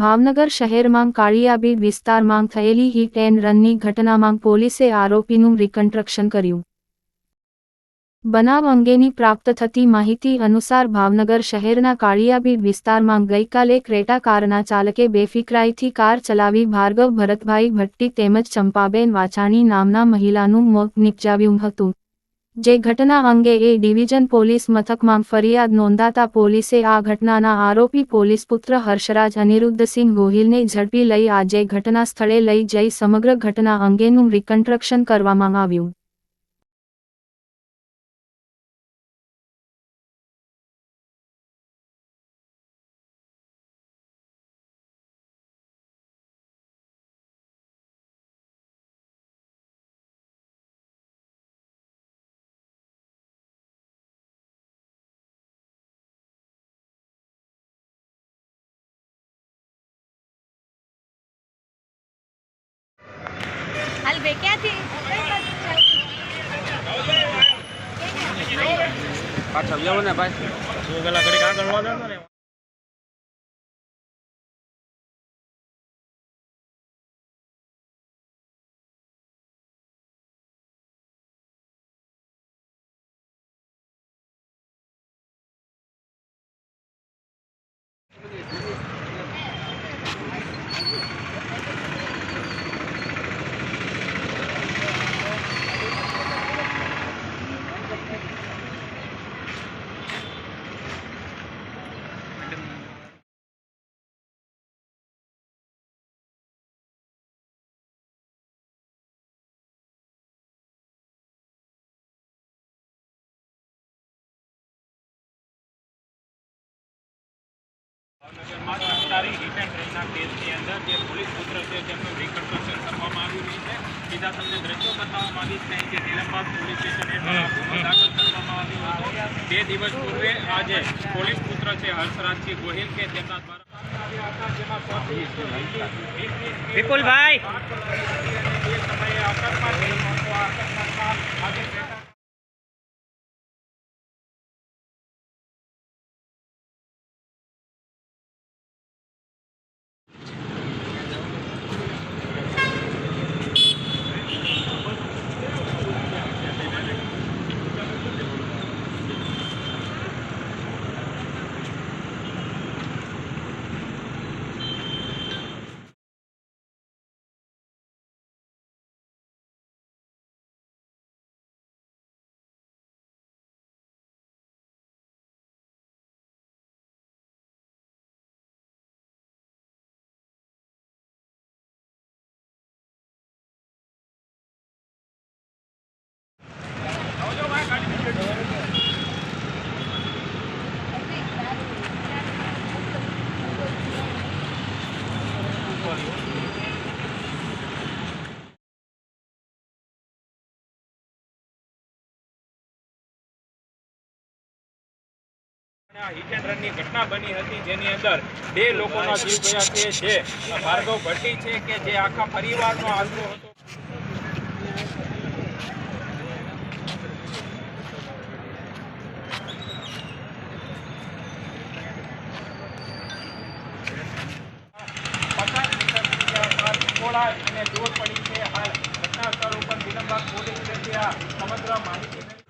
ભાવનગર શહેરમાં કાળિયાબીડ વિસ્તારમાં થયેલી હિટ એન્ડ રનની ઘટનામાં પોલીસે આરોપીનું રિકન્સ્ટ્રક્શન કર્યું. બનાવ અંગેની પ્રાપ્ત થતી માહિતી અનુસાર ભાવનગર શહેરના કાળિયાબીડ વિસ્તારમાં ગઈકાલે ક્રેટા કારના ચાલકે બેફિકરાઈથી કાર ચલાવી ભાર્ગવ ભરતભાઈ ભટ્ટી તેમજ ચંપાબેન વાછાણી નામના મહિલાનું મોત નિપજાવ્યું હતું. જે ઘટના અંગે એ ડિવિઝન પોલીસ મથકમાં ફરિયાદ નોંધાતા પોલીસે આ ઘટનાના આરોપી પોલીસ પુત્ર હર્ષરાજ અનિરુદ્ધસિંહ ગોહિલને ઝડપી લઈ આજે ઘટના સ્થળે લઈ જઈ સમગ્ર ઘટના અંગેનું રિકન્સ્ટ્રક્શન કરવામાં આવ્યું. हाल बे क्या थी પાછા વ્યવો ને ભાઈ જો ગલા ઘડી આગળ વાળો ને હિટ એન્ડ રનના કેસની અંદર જે પોલીસ પુત્ર છે તેમનું રિકન્સ્ટ્રક્શન કરવામાં આવ્યું છે. સીધા તમને દ્રશ્યો બતાવવામાં આવીશ નહીં કે નીલમબાગ પોલીસ સ્ટેશન હેઠળ ગુનો દાખલ કરવામાં આવ્યો હતો. 2 દિવસ પૂર્વે આજે પોલીસ પુત્ર છે હર્ષરાજસિંહ ગોહિલ કે તેમના દ્વારા વિપુલભાઈ સમયે અકસ્માત હિટ એન્ડ રનની ઘટના બની હતી જેની અંદર 2 લોકોના જીવ ગયા છે. જે ભાર્ગવ ભટ્ટી છે કે જે આખા પરિવારનો આશરો હતો. અને જોર પડી છે. હાલ ઘટના સ્થળ ઉપર નીલમબાગ પોલીસ સમગ્ર માહિતી